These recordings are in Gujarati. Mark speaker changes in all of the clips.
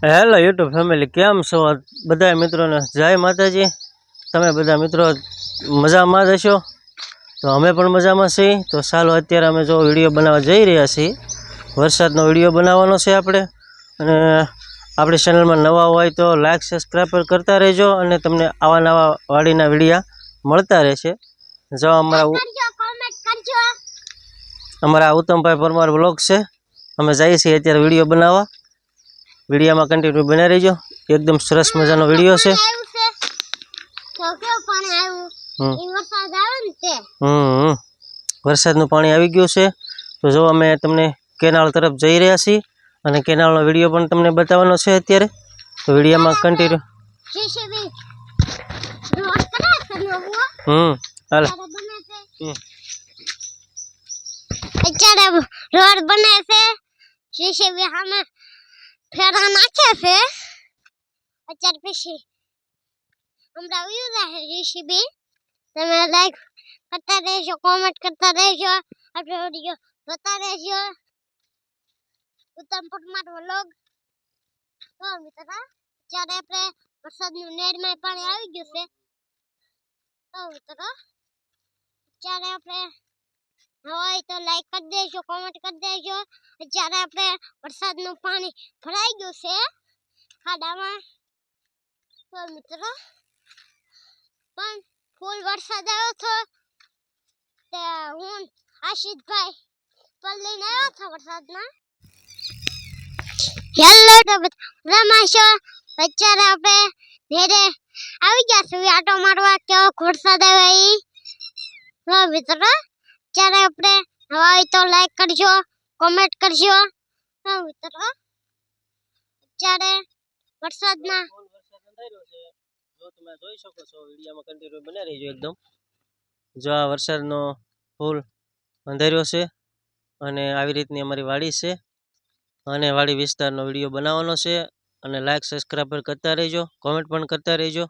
Speaker 1: હેલો યુટ્યુબ ફેમિલી, કેમ છો બધા મિત્રોને? જય માતાજી. તમે બધા મિત્રો મજામાં જ હશો, તો અમે પણ મજામાં છીએ. તો ચાલો અત્યારે અમે જો વિડીયો બનાવવા જઈ રહ્યા છીએ. વરસાદનો વિડીયો બનાવવાનો છે આપણે. અને આપણી ચેનલમાં નવા હોય તો લાઈક સબસ્ક્રાઈબ કરતા રહેજો, અને તમને આવા નવા વાડીના વિડીયા મળતા રહેશે. જો અમારા ઉત્તમભાઈ પરમાર વ્લોગ છે. અમે જઈએ છીએ અત્યારે વિડીયો બનાવવા. વિડીયોમાં કન્ટિન્યુ બના રહીજો. એકદમ સરસ મજાનો વિડીયો છે. વરસાદનું પાણી આવી ગયું છે. તો જો અમે તમને કેનાલ તરફ જઈ રહ્યા છીએ, અને કેનાલનો વિડીયો પણ તમને બતાવવાનો છે અત્યારે. તો વિડીયોમાં કન્ટિન્યુ હાલ
Speaker 2: અત્યારે રોડ બને છે. જીસીબી સામે ફેરા નાખે છે. અત્યારે પછી હમણાં વ્યૂ રહે જીસીબી. તમે લાઈક કરતા રહેજો, કોમેન્ટ કરતા રહેજો, આપણો વિડીયો જોતા રહેજો. ઉત્તમ પરમાર વ્લોગ. તો મિત્રો અત્યારે આપણે વરસાદનું નેરમાં પાણી આવી ગયું છે. તો મિત્રો અત્યારે આપણે હોય તો લાઈક કરી દેજો, કોમેન્ટ કરી દેજો. અત્યારે આપણે વરસાદનું પાણી ભરાઈ ગયું છે ખાડામાં. તો મિત્રો પણ ફૂલ વરસાદ આવ્યો હતો, તે હું આશિષભાઈ પર લઈને આવ્યો હતો વરસાદમાં. હેલો તો રમાશો. અત્યારે આપણે ઘરે આવી ગયા છે આટો મારવા. કેવો વરસાદ આવ્યો એ મિત્રો. અત્યારે આપણે હોય તો લાઈક કરજો, કોમેન્ટ કરજો. મિત્રો અત્યારે વરસાદના
Speaker 1: જો તમે જોઈ શકો છો, વિડીયોમાં કન્ટિન્યુ બના રહીજો એકદમ. જો આ વરસાદનો ફૂલ અંધાર્યો છે, અને આવી રીતની અમારી વાડી છે, અને વાડી વિસ્તારનો વિડીયો બનાવવાનો છે. અને લાઈક સબસ્ક્રાઈબ કરતા રહેજો, કોમેન્ટ પણ કરતા રહેજો.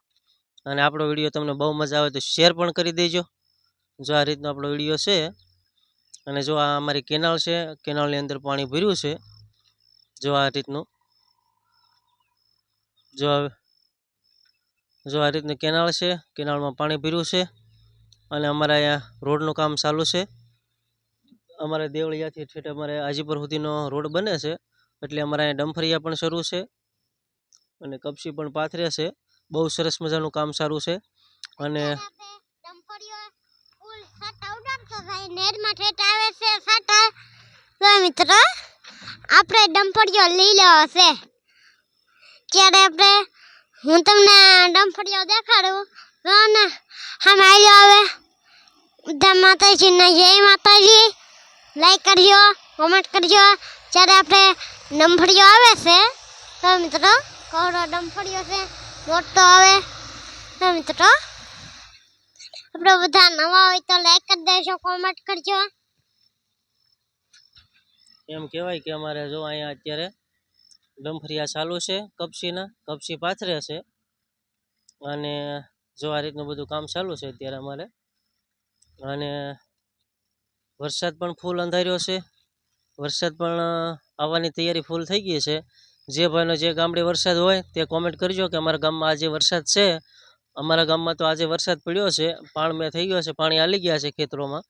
Speaker 1: અને આપણો વિડીયો તમને બહુ મજા આવે તો શેર પણ કરી દેજો. જો આ રીતનો આપણો વિડીયો છે. અને જો આ અમારી કેનાલ છે, કેનાલની અંદર પાણી ભર્યું છે. જો આ રીતનું જો આ રીતની કેનાલ છે, કેનાલમાં પાણી ભર્યું છે. અને અમારા અહીંયા રોડનું કામ ચાલુ છે. અમારે દેવળિયાથી ઠેઠ અમારે હાજીપુર સુધીનો રોડ બને છે. એટલે અમારા અહીંયા ડંફરિયા પણ શરૂ છે, અને કપસી પણ પાથરે છે. બહુ સરસ મજાનું કામ સારું છે. અને
Speaker 2: મિત્રો આપણે ડંફળીઓ લઈ લેવો છે. ત્યારે આપણે હું તમને ડંફળીઓ દેખાડું. ને સામે આવ્યો હવે. બધા માતાજી ને જય માતાજી. લાઈક કરજો, કોમેન્ટ કરજો. ત્યારે આપણે ડંફળીઓ આવે છે. તો મિત્રો કવડો ડંફળીઓ છે, મોટો આવે. તો મિત્રો આપણે બધા નવા હોય તો લાઈક કરી દેજો, કોમેન્ટ કરજો.
Speaker 1: એમ કહેવાય કે અમારે જો અહીંયા અત્યારે ડંફરિયા ચાલુ છે, કપસી પાથરે છે. અને જો આ રીતનું બધું કામ ચાલુ છે અત્યારે અમારે. અને વરસાદ પણ ફૂલ અંધાર્યો છે. વરસાદ પણ આવવાની તૈયારી ફૂલ થઈ ગઈ છે. જે ભાઈનો જે ગામડે વરસાદ હોય તે કોમેન્ટ કરજો કે અમારા ગામમાં આજે વરસાદ છે. અમારા ગામમાં તો આજે વરસાદ પડ્યો છે, પાણમે થઈ ગયો છે, પાણી હાલી ગયા છે ખેતરોમાં.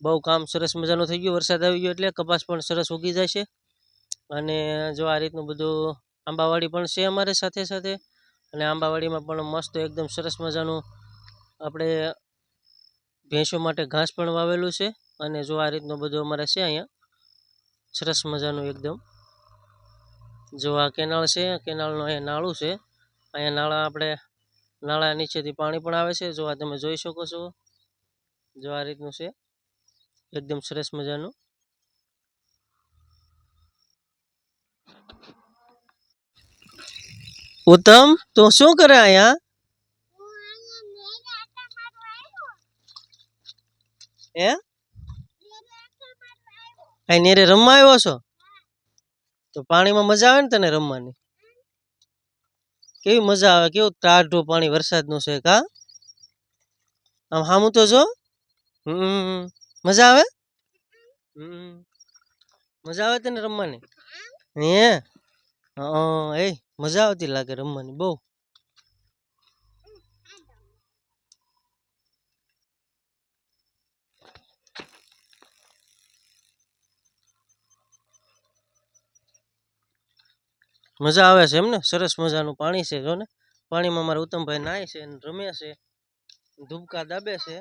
Speaker 1: બહુ કામ સરસ મજાનું થઈ ગયું. વરસાદ આવી ગયો એટલે કપાસ પણ સરસ ઉગી જાય છે. અને જો આ રીતનું બધું આંબાવાડી પણ છે અમારે સાથે સાથે. અને આંબાવાડીમાં પણ મસ્ત એકદમ સરસ મજાનું આપણે ભેંસો માટે ઘાસ પણ વાવેલું છે. અને જો આ રીતનું બધું અમારે છે અહીંયા સરસ મજાનું એકદમ. જો આ કેનાલ છે, કેનાલનું અહીંયા નાળું છે. અહીંયા નાળા નીચેથી પાણી પણ આવે છે. જો આ તમે જોઈ શકો છો. જો આ રીતનું છે એકદમ સરસ મજાનું. ઉત્તમ, તું શું કરે અહીંયા? અહીં નેરે રમવા આવ્યો છો? તો પાણીમાં મજા આવે ને તને રમવાની? કેવી મજા આવે, કેવું ટાઢું પાણી વરસાદનું છે કા? આમ હામું તો જો. મજા આવે. મજા આવે તને રમવાની? હે એ મજા આવતી લાગે રમવાની બહુ. મજા આવે છે એમ ને? સરસ મજાનું પાણી છે જો ને. પાણીમાં મારા ઉત્તમભાઈ નાય છે અને રમે છે, ધુબકા દાબે છે.